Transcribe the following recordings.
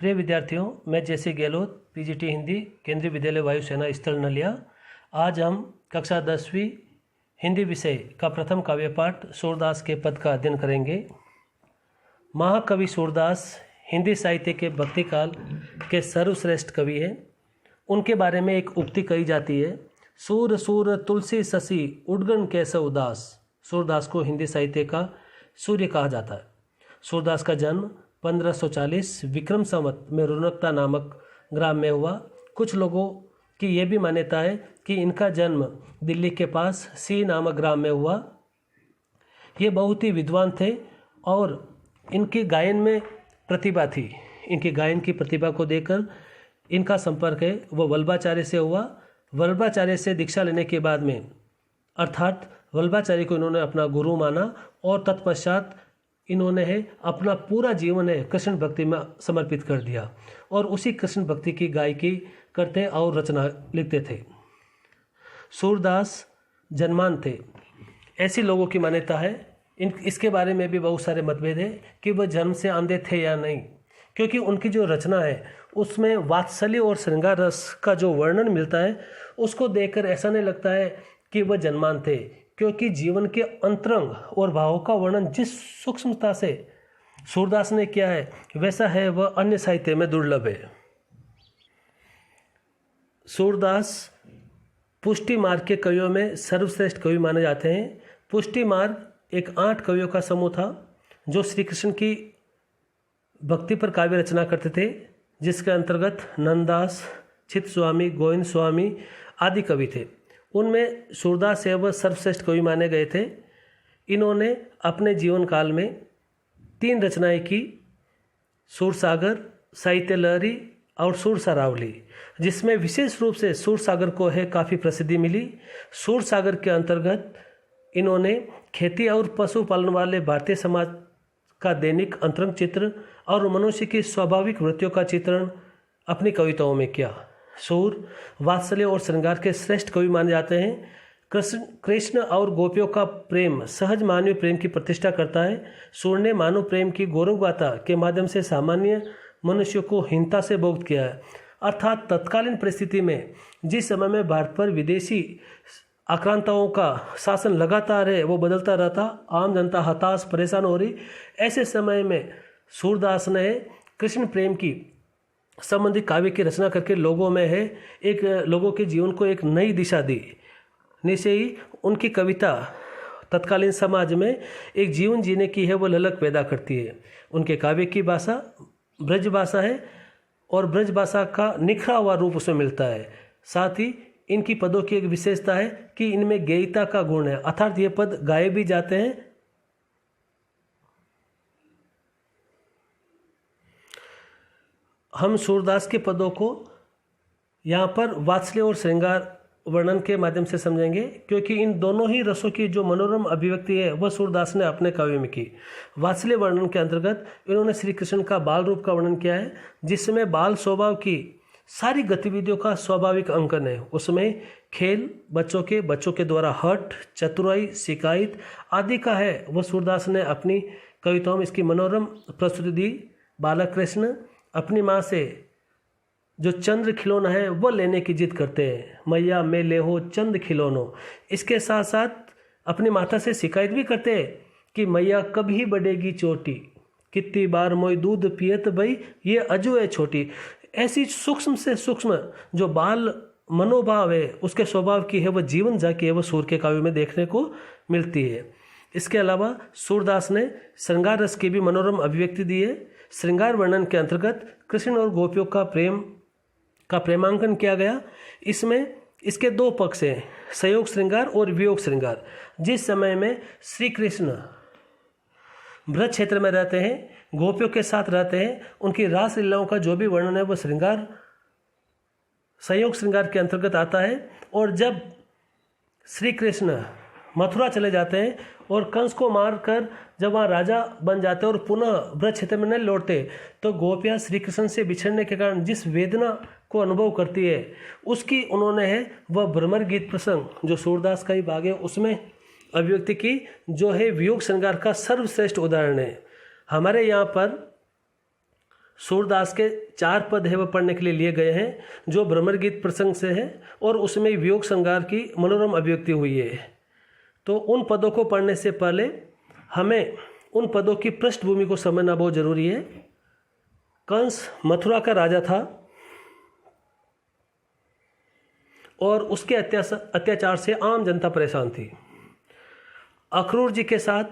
प्रिय विद्यार्थियों, मैं जैसे गहलोत पीजीटी हिंदी केंद्रीय विद्यालय वायुसेना स्थल नलिया। आज हम कक्षा 10वीं हिंदी विषय का प्रथम काव्य पाठ सूरदास के पद का अध्ययन करेंगे। महाकवि सूरदास हिंदी साहित्य के भक्ति काल के सर्वश्रेष्ठ कवि हैं। उनके बारे में एक उक्ति कही जाती है, सूर सूर तुलसी शशि उडगन कैसे उदास। सूरदास को हिंदी साहित्य का सूर्य कहा जाता है। सूरदास का जन्म 1540 विक्रम संवत में रुनकता नामक ग्राम में हुआ। कुछ लोगों की यह भी मान्यता है कि इनका जन्म दिल्ली के पास सी नामक ग्राम में हुआ। ये बहुत ही विद्वान थे और इनकी गायन में प्रतिभा थी। इनकी गायन की प्रतिभा को देखकर इनका संपर्क है वो वल्लभाचार्य से हुआ। वल्लभाचार्य से दीक्षा लेने के बाद में अर्थात वल्लभाचार्य को इन्होंने अपना गुरु माना और तत्पश्चात इन्होंने अपना पूरा जीवन कृष्ण भक्ति में समर्पित कर दिया और उसी कृष्ण भक्ति की गायकी करते और रचना लिखते थे। सूरदास जन्मान थे, ऐसी लोगों की मान्यता है। इसके बारे में भी बहुत सारे मतभेद है कि वह जन्म से अंधे थे या नहीं, क्योंकि उनकी जो रचना है उसमें वात्सल्य और श्रृंगार रस का जो वर्णन मिलता है उसको देखकर ऐसा नहीं लगता है कि वह जन्मान थे, क्योंकि जीवन के अंतरंग और भावों का वर्णन जिस सूक्ष्मता से सूरदास ने किया है वैसा है वह अन्य साहित्य में दुर्लभ है। सूरदास पुष्टि मार्ग के कवियों में सर्वश्रेष्ठ कवि माने जाते हैं। पुष्टि मार्ग एक 8 कवियों का समूह था जो श्री कृष्ण की भक्ति पर काव्य रचना करते थे, जिसके अंतर्गत नंददास, चित्त स्वामी, गोविंद स्वामी आदि कवि थे। उनमें सूरदास वह सर्वश्रेष्ठ कवि माने गए थे। इन्होंने अपने जीवन काल में 3 रचनाएं की, सूरसागर, साहित्य लहरी और सूरसरावली, जिसमें विशेष रूप से सूरसागर को काफ़ी प्रसिद्धि मिली। सूरसागर के अंतर्गत इन्होंने खेती और पशुपालन वाले भारतीय समाज का दैनिक अंतरंग चित्र और मनुष्य की स्वाभाविक वृत्तियों का चित्रण अपनी कविताओं में किया। सूर वात्सल्य और श्रृंगार के श्रेष्ठ कवि माने जाते हैं। कृष्ण और गोपियों का प्रेम सहज मानवीय प्रेम की प्रतिष्ठा करता है। सूर ने मानव प्रेम की गौरव गाथा के माध्यम से सामान्य मनुष्यों को हीनता से मुक्त किया है। अर्थात तत्कालीन परिस्थिति में जिस समय में भारत पर विदेशी आक्रांताओं का शासन लगातार वो बदलता रहता, आम जनता हताश परेशान हो रही, ऐसे समय में सूरदास ने कृष्ण प्रेम की संबंधी काव्य की रचना करके लोगों में लोगों के जीवन को एक नई दिशा दी। निश्चय ही उनकी कविता तत्कालीन समाज में एक जीवन जीने की वो ललक पैदा करती है। उनके काव्य की भाषा ब्रज भाषा है और ब्रज भाषा का निखरा हुआ रूप उसमें मिलता है। साथ ही इनकी पदों की एक विशेषता है कि इनमें गेयता का गुण है, अर्थात ये पद गाए भी जाते हैं। हम सूरदास के पदों को यहाँ पर वात्सल्य और श्रृंगार वर्णन के माध्यम से समझेंगे, क्योंकि इन दोनों ही रसों की जो मनोरम अभिव्यक्ति है वह सूरदास ने अपने काव्य में की। वात्सल्य वर्णन के अंतर्गत इन्होंने श्री कृष्ण का बाल रूप का वर्णन किया है, जिसमें बाल स्वभाव की सारी गतिविधियों का स्वाभाविक अंकन है। उसमें खेल, बच्चों के द्वारा हठ, चतुराई, शिकायत आदि का है वह सूरदास ने अपनी कविताओं में इसकी मनोरम प्रस्तुति दी। बालक कृष्ण अपनी माँ से जो चंद्र खिलौना है वो लेने की जिद करते हैं, मैया मैं ले हो चंद खिलौनो। इसके साथ साथ अपनी माता से शिकायत भी करते हैं कि मैया कभी बढ़ेगी चोटी, कितनी बार मोई दूध पियत भई ये अजू है छोटी। ऐसी सूक्ष्म से सूक्ष्म जो बाल मनोभाव है उसके स्वभाव की है वह जीवन जाके है वह सूर के काव्य में देखने को मिलती है। इसके अलावा सूरदास ने श्रृंगार रस की भी मनोरम अभिव्यक्ति दी है। श्रृंगार वर्णन के अंतर्गत कृष्ण और गोपियों का प्रेमांकन किया गया। इसमें इसके 2 पक्ष हैं, संयोग श्रृंगार और वियोग श्रृंगार। जिस समय में श्री कृष्ण ब्रज क्षेत्र में रहते हैं, गोपियों के साथ रहते हैं, उनकी रास लीलाओं का जो भी वर्णन है वह संयोग श्रृंगार के अंतर्गत आता है। और जब श्री कृष्ण मथुरा चले जाते हैं और कंस को मारकर जब वहाँ राजा बन जाते हैं और पुनः ब्रज क्षेत्र में नहीं लौटते, तो गोपियाँ श्री कृष्ण से बिछड़ने के कारण जिस वेदना को अनुभव करती है उसकी उन्होंने वह भ्रमर गीत प्रसंग जो सूरदास का ही भाग है उसमें अभिव्यक्ति की, जो है वियोग श्रृंगार का सर्वश्रेष्ठ उदाहरण है। हमारे यहाँ पर सूरदास के 4 पद है वह पढ़ने के लिए लिए गए हैं, जो भ्रमर गीत प्रसंग से है और उसमें वियोग श्रृंगार की मनोरम अभिव्यक्ति हुई है। तो उन पदों को पढ़ने से पहले हमें उन पदों की पृष्ठभूमि को समझना बहुत जरूरी है। कंस मथुरा का राजा था और उसके अत्याचार से आम जनता परेशान थी। अक्रूर जी के साथ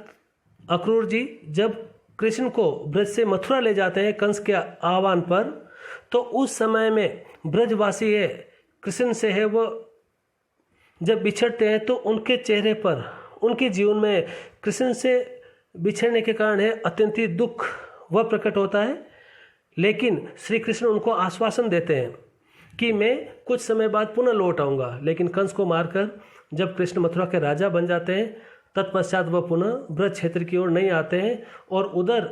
अक्रूर जी जब कृष्ण को ब्रज से मथुरा ले जाते हैं कंस के आह्वान पर, तो उस समय में ब्रजवासी है कृष्ण से है वो जब बिछड़ते हैं तो उनके चेहरे पर, उनके जीवन में कृष्ण से बिछड़ने के कारण है अत्यंत दुख वह प्रकट होता है। लेकिन श्री कृष्ण उनको आश्वासन देते हैं कि मैं कुछ समय बाद पुनः लौट आऊँगा। लेकिन कंस को मारकर जब कृष्ण मथुरा के राजा बन जाते हैं, तत्पश्चात वह पुनः ब्रज क्षेत्र की ओर नहीं आते हैं और उधर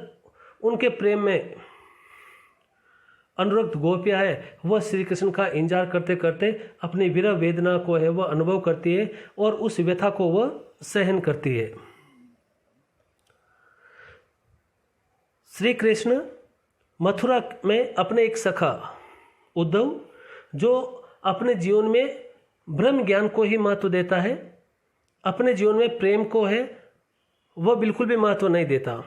उनके प्रेम में अनुरक्त गोपियाँ है वह श्री कृष्ण का इंतजार करते करते अपनी विरह वेदना को है वह अनुभव करती है और उस व्यथा को वह सहन करती है। श्री कृष्ण मथुरा में अपने एक सखा उद्धव, जो अपने जीवन में ब्रह्म ज्ञान को ही महत्व देता है, अपने जीवन में प्रेम को है वह बिल्कुल भी महत्व नहीं देता।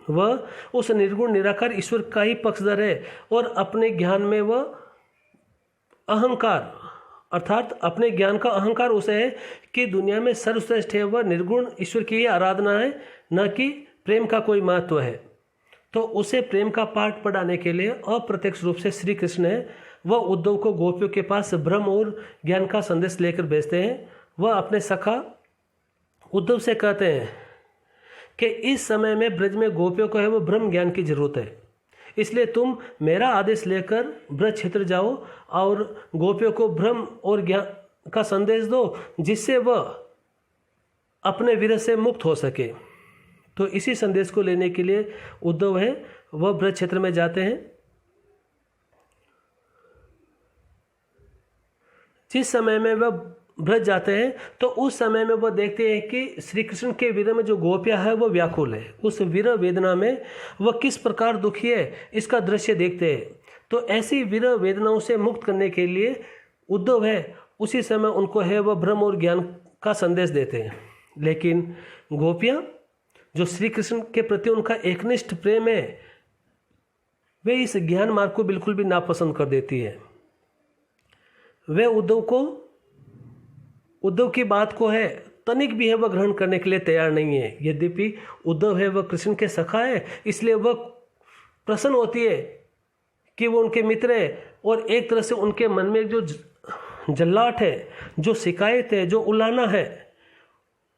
वह उस निर्गुण निराकार ईश्वर का ही पक्षधर है और अपने ज्ञान में वह अहंकार अर्थात अपने ज्ञान का अहंकार उसे है कि दुनिया में सर्वश्रेष्ठ है वह निर्गुण ईश्वर की ही आराधना है, न कि प्रेम का कोई महत्व है। तो उसे प्रेम का पाठ पढ़ाने के लिए अप्रत्यक्ष रूप से श्री कृष्ण है वह उद्धव को गोपियों के पास ब्रह्म और ज्ञान का संदेश लेकर भेजते हैं। वह अपने सखा उद्धव से कहते हैं कि इस समय में ब्रज में गोपियों को है वो ब्रह्म ज्ञान की जरूरत है, इसलिए तुम मेरा आदेश लेकर ब्रज क्षेत्र जाओ और गोपियों को ब्रह्म और ज्ञान का संदेश दो, जिससे वह अपने विरह से मुक्त हो सके। तो इसी संदेश को लेने के लिए उद्धव है वह ब्रज क्षेत्र में जाते हैं। जिस समय में वह ब्रज जाते हैं तो उस समय में वह देखते हैं कि श्री कृष्ण के विरह में जो गोपियाँ है वह व्याकुल है, उस विरह वेदना में वह किस प्रकार दुखी है इसका दृश्य देखते हैं। तो ऐसी विरह वेदनाओं से मुक्त करने के लिए उद्धव है उसी समय उनको है वह ब्रह्म और ज्ञान का संदेश देते हैं। लेकिन गोपियाँ जो श्री कृष्ण के प्रति उनका एकनिष्ठ प्रेम है वे इस ज्ञान मार्ग को बिल्कुल भी नापसंद कर देती है। वे उद्धव की बात को है तनिक भी है वह ग्रहण करने के लिए तैयार नहीं है। यद्यपि उद्धव है वह कृष्ण के सखा है, इसलिए वह प्रसन्न होती है कि वो उनके मित्र है और एक तरह से उनके मन में जो जल्लाट है, जो शिकायत है, जो उलाहना है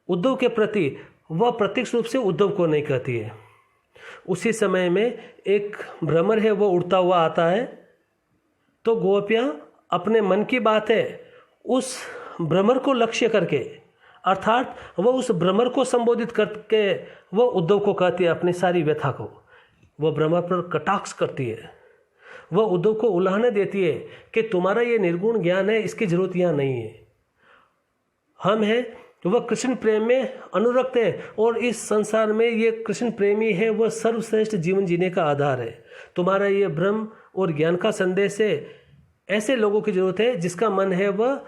उद्धव के प्रति, वह प्रत्यक्ष रूप से उद्धव को नहीं कहती है। उसी समय में एक भ्रमर है वो उड़ता हुआ आता है, तो गोपियाँ अपने मन की बात है उस भ्रमर को लक्ष्य करके अर्थात वह उस भ्रमर को संबोधित करके वह उद्धव को कहती है अपनी सारी व्यथा को। वह भ्रमर पर कटाक्ष करती है, वह उद्धव को उलाहना देती है कि तुम्हारा ये निर्गुण ज्ञान है इसकी जरूरत यहाँ नहीं है। हम हैं वह कृष्ण प्रेम में अनुरक्त है और इस संसार में ये कृष्ण प्रेमी है वह सर्वश्रेष्ठ जीवन जीने का आधार है। तुम्हारा ये ब्रह्म और ज्ञान का संदेश है ऐसे लोगों की जरूरत है जिसका मन है वह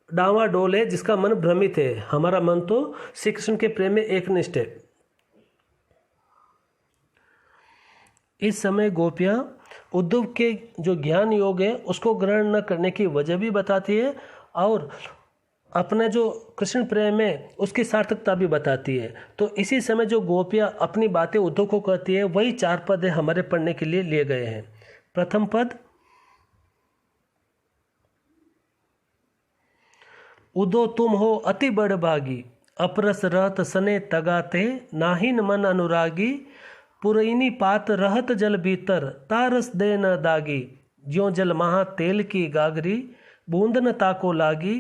डावाडोल है, जिसका मन भ्रमित है। हमारा मन तो श्री कृष्ण के प्रेम में एकनिष्ठ है। इस समय गोपियाँ उद्धव के जो ज्ञान योग है उसको ग्रहण न करने की वजह भी बताती है और अपना जो कृष्ण प्रेम है उसकी सार्थकता भी बताती है। तो इसी समय जो गोपियाँ अपनी बातें उद्धव को कहती है वही 4 पद है हमारे पढ़ने के लिए लिए गए हैं। प्रथम पद, उदो तुम हो अति बड़ भागी, अपरस रहत सने तगाते, नाहिन मन अनुरागी, पुरैनी पात रहत जल भीतर, तारस दे न दागी, ज्यों जल महा तेल की गागरी, बूंद न ताको लागी,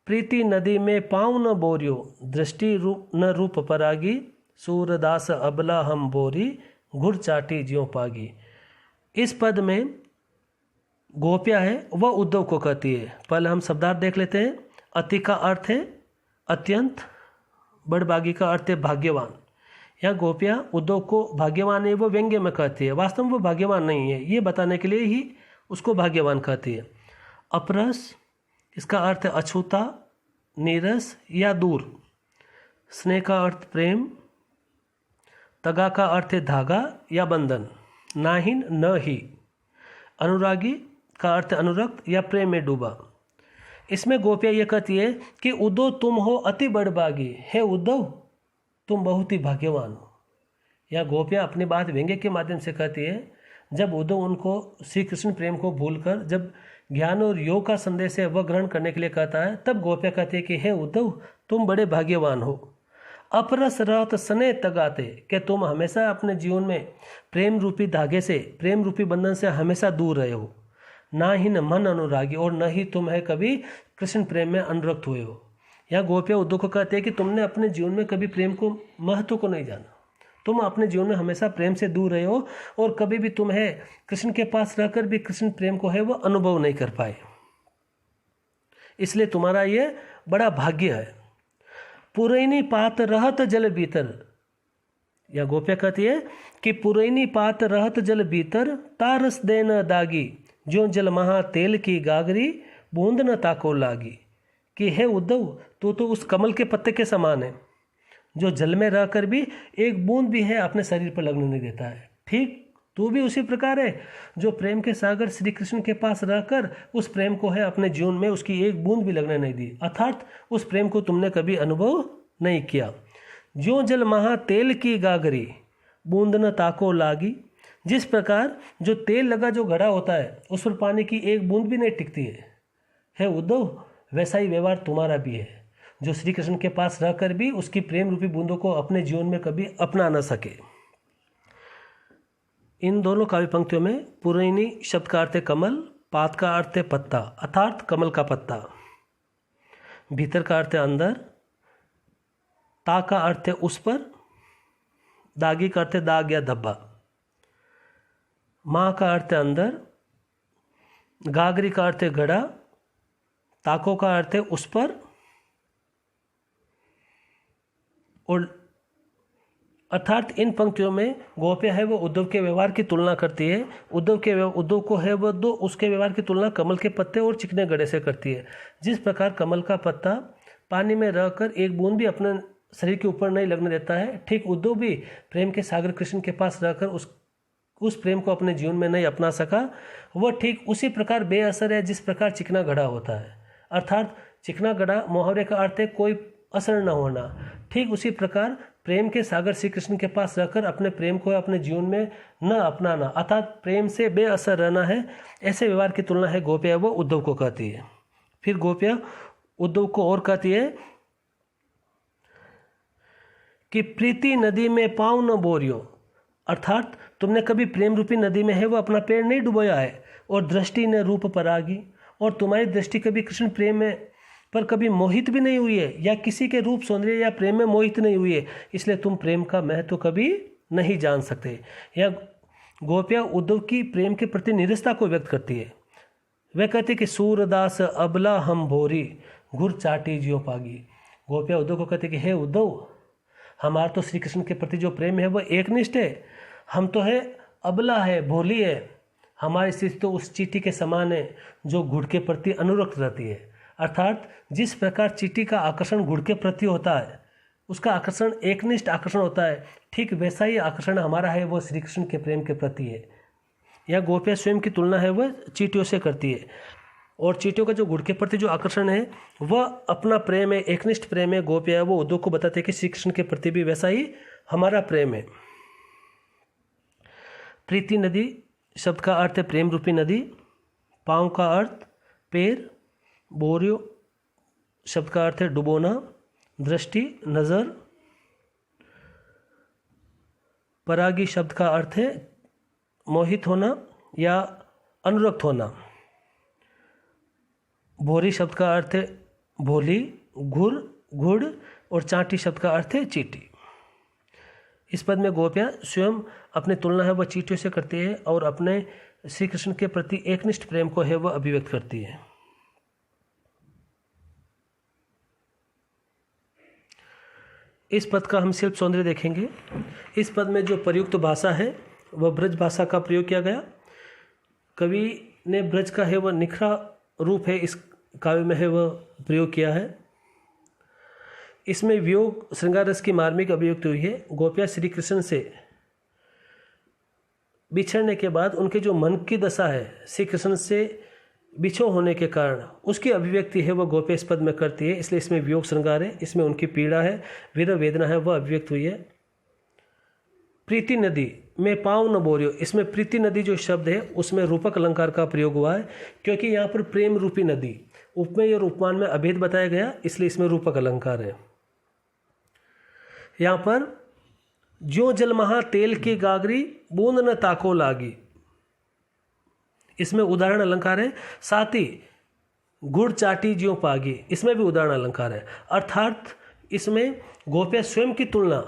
प्रीति नदी में पाँव न बोरियो, दृष्टि न रूप परागी, सूरदास अबला हम बोरी, घुड़ चाटी ज्यों पागी। इस पद में गोपिया है वह उद्धव को कहती है। पहले हम शब्दार्थ देख लेते हैं। अति का अर्थ है अत्यंत, बड़भागी का अर्थ है भाग्यवान, यहाँ गोपियाँ उद्धव को भाग्यवान है वो व्यंग्य में कहती है, वास्तव में वो भाग्यवान नहीं है, ये बताने के लिए ही उसको भाग्यवान कहती है। अपरस इसका अर्थ है अछूता, नीरस या दूर। स्नेह का अर्थ प्रेम। तगा का अर्थ है धागा या बंधन। नाहिन न ही। अनुरागी का अर्थ अनुरक्त या प्रेम में डूबा। इसमें गोपियाँ ये कहती है कि उद्धव तुम हो अति बड़भागी, हे उद्धव तुम बहुत ही भाग्यवान हो। या गोपियाँ अपनी बात व्यंग्य के माध्यम से कहती है। जब उद्धव उनको श्री कृष्ण प्रेम को भूलकर जब ज्ञान और योग का संदेश है वह ग्रहण करने के लिए कहता है, तब गोपियाँ कहती है कि हे उद्धव तुम बड़े भाग्यवान हो। अपरस रहत स्नेह तगाते, कि तुम हमेशा अपने जीवन में प्रेम रूपी धागे से, प्रेम रूपी बंधन से हमेशा दूर रहे हो। ना ही न मन अनुरागी, और न ही तुम है कभी कृष्ण प्रेम में अनुरक्त हुए हो। यहाँ गोपियाँ उद्धव को कहते हैं कि तुमने अपने जीवन में कभी प्रेम को, महत्व को नहीं जाना। तुम अपने जीवन में हमेशा प्रेम से दूर रहे हो और कभी भी तुम है कृष्ण के पास रहकर भी कृष्ण प्रेम को है वो अनुभव नहीं कर पाए, इसलिए तुम्हारा ये बड़ा भाग्य है। पुरैनी पात रहत जल भीतर, या गोपिया कहती है कि पुरैनी पात रहत जल भीतर, तारस देन दागी, जो जल महा तेल की गागरी, बूंद न ताको लागी। कि हे उद्धव तू तो उस कमल के पत्ते के समान है जो जल में रहकर भी एक बूंद भी है अपने शरीर पर लगने नहीं देता है। ठीक तू भी उसी प्रकार है जो प्रेम के सागर श्री कृष्ण के पास रहकर उस प्रेम को है अपने जीवन में उसकी एक बूंद भी लगने नहीं दी, अर्थात उस प्रेम को तुमने कभी अनुभव नहीं किया। जो जल महा तेल की गागरी, बूंद न ताको लागी। जिस प्रकार जो तेल लगा जो घड़ा होता है उस पर पानी की एक बूंद भी नहीं टिकती है उद्धव वैसा ही व्यवहार तुम्हारा भी है, जो श्री कृष्ण के पास रहकर भी उसकी प्रेम रूपी बूंदों को अपने जीवन में कभी अपना न सके। इन दोनों काव्य पंक्तियों में पुरैनी शब्द का अर्थ है कमल, पात का अर्थ है पत्ता अर्थात कमल का पत्ता, भीतर का अर्थ है अंदर, ता का अर्थ है उस पर, दागी का अर्थ है दाग या धब्बा, माँ का अर्थ है अंदर, गागरी का अर्थ है घड़ा, ताको का अर्थ है उस पर, और अर्थात इन पंक्तियों में गोपियाँ है वो उद्धव के व्यवहार की तुलना करती है। उद्धव को है वो दो उसके व्यवहार की तुलना कमल के पत्ते और चिकने गड़े से करती है। जिस प्रकार कमल का पत्ता पानी में रहकर एक बूंद भी अपने शरीर के ऊपर नहीं लगने देता है, ठीक उद्धव भी प्रेम के सागर कृष्ण के पास रहकर उस प्रेम को अपने जीवन में नहीं अपना सका। वह ठीक उसी प्रकार बेअसर है जिस प्रकार चिकना घड़ा होता है, अर्थात चिकना घड़ा मुहावरे का अर्थ है कोई असर न होना। ठीक उसी प्रकार प्रेम के सागर श्री कृष्ण के पास रहकर अपने प्रेम को अपने जीवन में न अपनाना, अर्थात प्रेम से बेअसर रहना है, ऐसे व्यवहार की तुलना है गोपिया वो उद्धव को कहती है। फिर गोपिया उद्धव को और कहती है कि प्रीति नदी में पाँव न बोरियो, अर्थात तुमने कभी प्रेम रूपी नदी में है वो अपना पैर नहीं डुबोया है, और दृष्टि ने रूप परागी, और तुम्हारी दृष्टि कभी कृष्ण प्रेम में पर कभी मोहित भी नहीं हुई है या किसी के रूप सौंदर्य या प्रेम में मोहित नहीं हुई है, इसलिए तुम प्रेम का महत्व कभी नहीं जान सकते। या गोपिया उद्धव की प्रेम के प्रति निरस्ता को व्यक्त करती है। वह कहते कि सूरदास अबला हम भोरी, घुर चाटी जियो पागी। गोपिया उद्धव को कहते कि हे उद्धव हमारा तो श्री कृष्ण के प्रति जो प्रेम है वह एकनिष्ठ है, हम तो है अबला है, भोली है, हमारी स्थिति तो उस चींटी के समान है जो गुड़ के प्रति अनुरक्त रहती है। अर्थात जिस प्रकार चींटी का आकर्षण गुड़ के प्रति होता है, उसका आकर्षण एकनिष्ठ आकर्षण होता है, ठीक वैसा ही आकर्षण हमारा है वो श्री कृष्ण के प्रेम के प्रति है। यह गोपिया स्वयं की तुलना है वह चींटियों से करती है, और चींटियों का जो गुड़ के प्रति जो आकर्षण है वह अपना प्रेम है, एकनिष्ठ प्रेम है। गोपिया वो उद्धव को बताते हैं कि श्री कृष्ण के प्रति भी वैसा ही हमारा प्रेम है। प्रीति नदी शब्द का अर्थ है प्रेम रूपी नदी, पाँव का अर्थ पैर, बोरियो शब्द का अर्थ है डुबोना, दृष्टि नज़र, परागी शब्द का अर्थ है मोहित होना या अनुरक्त होना, भोरी शब्द का अर्थ है भोली, गुड़, और चाटी शब्द का अर्थ है चींटी। इस पद में गोपियाँ स्वयं अपनी तुलना है वह चींटियों से करती है और अपने श्री कृष्ण के प्रति एकनिष्ठ प्रेम को है वह अभिव्यक्त करती है। इस पद का हम शिल्प सौंदर्य देखेंगे। इस पद में जो प्रयुक्त भाषा है वह ब्रज भाषा का प्रयोग किया गया। कवि ने ब्रज का है वह निखरा रूप है इस काव्य में है वह प्रयोग किया है। इसमें वियोग श्रृंगार रस की मार्मिक अभिव्यक्ति हुई है। गोपियाँ श्री कृष्ण से बिछड़ने के बाद उनके जो मन की दशा है श्री कृष्ण से बिछो होने के कारण उसकी अभिव्यक्ति है वह गोपियाँ इस पद में करती है, इसलिए इसमें वियोग श्रृंगार है, इसमें उनकी पीड़ा है, विरह वेदना है वह अभिव्यक्त हुई है। प्रीति नदी में पाँव न बोरियो, इसमें प्रीति नदी जो शब्द है उसमें रूपक अलंकार का प्रयोग हुआ है, क्योंकि यहाँ पर प्रेम रूपी नदी उपमेय और उपमान में अभेद बताया गया, इसलिए इसमें रूपक अलंकार है। यहाँ पर ज्यों जल महा तेल की गागरी बूंद न ताको लागी, इसमें उदाहरण अलंकार है। साथ ही गुड़ चाटी ज्यों पागी, इसमें भी उदाहरण अलंकार है। अर्थात इसमें गोपियाँ स्वयं की तुलना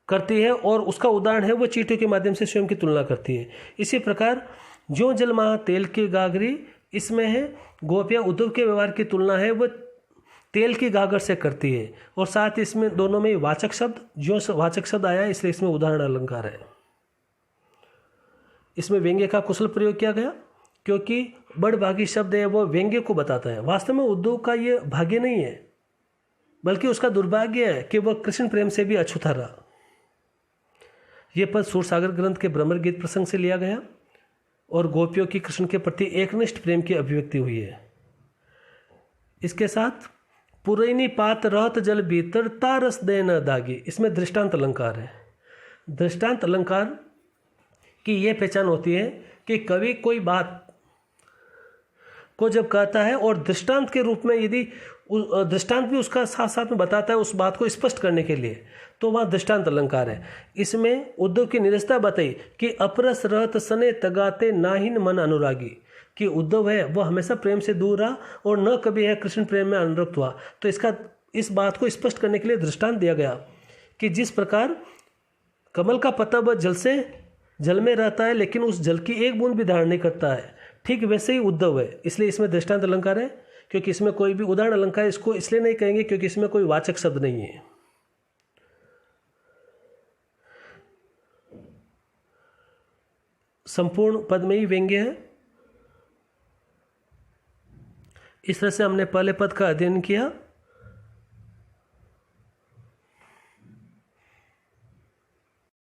करती है और उसका उदाहरण है वो चींटियों के माध्यम से स्वयं की तुलना करती है। इसी प्रकार ज्यों जल महा तेल की गागरी, इसमें है गोपियाँ उद्धव के व्यवहार की तुलना है वह तेल की गागर से करती है, और साथ ही इसमें दोनों में वाचक शब्द ज्यों वाचक शब्द आया है, इसलिए इसमें उदाहरण अलंकार है। इसमें व्यंग्य का कुशल प्रयोग किया गया, क्योंकि बड़भागी शब्द है वह व्यंग्य को बताता है। वास्तव में उद्धव का ये भाग्य नहीं है, बल्कि उसका दुर्भाग्य है कि वह कृष्ण प्रेम से भी अछूता रहा। यह पद सूरसागर ग्रंथ के भ्रमर गीत प्रसंग से लिया गया और गोपियों की कृष्ण के प्रति एकनिष्ठ प्रेम की अभिव्यक्ति हुई है। इसके साथ पुरैनी पात रहत जल भीतर तारस दे न दागी, इसमें दृष्टांत अलंकार है। दृष्टांत अलंकार की यह पहचान होती है कि कवि कोई बात को जब कहता है और दृष्टांत के रूप में यदि दृष्टांत भी उसका साथ साथ में बताता है उस बात को स्पष्ट करने के लिए, तो वह दृष्टांत अलंकार है। इसमें उद्धव की निरस्ता बताई कि अपरस रहत सने तगाते नाहिन मन अनुरागी, कि उद्धव है वह हमेशा प्रेम से दूर रहा और न कभी है कृष्ण प्रेम में अनुरक्त हुआ। तो इस बात को स्पष्ट करने के लिए दृष्टांत दिया गया कि जिस प्रकार कमल का पत्ता वह जल में रहता है लेकिन उस जल की एक बूंद भी धारण नहीं करता है, ठीक वैसे ही उद्धव है। इसलिए इसमें दृष्टांत अलंकार है, क्योंकि इसमें कोई भी उदाहरण अलंकार इसको इसलिए नहीं कहेंगे क्योंकि इसमें कोई वाचक शब्द नहीं है। संपूर्ण पद में ही व्यंग्य है। इस तरह से हमने पहले पद का अध्ययन किया।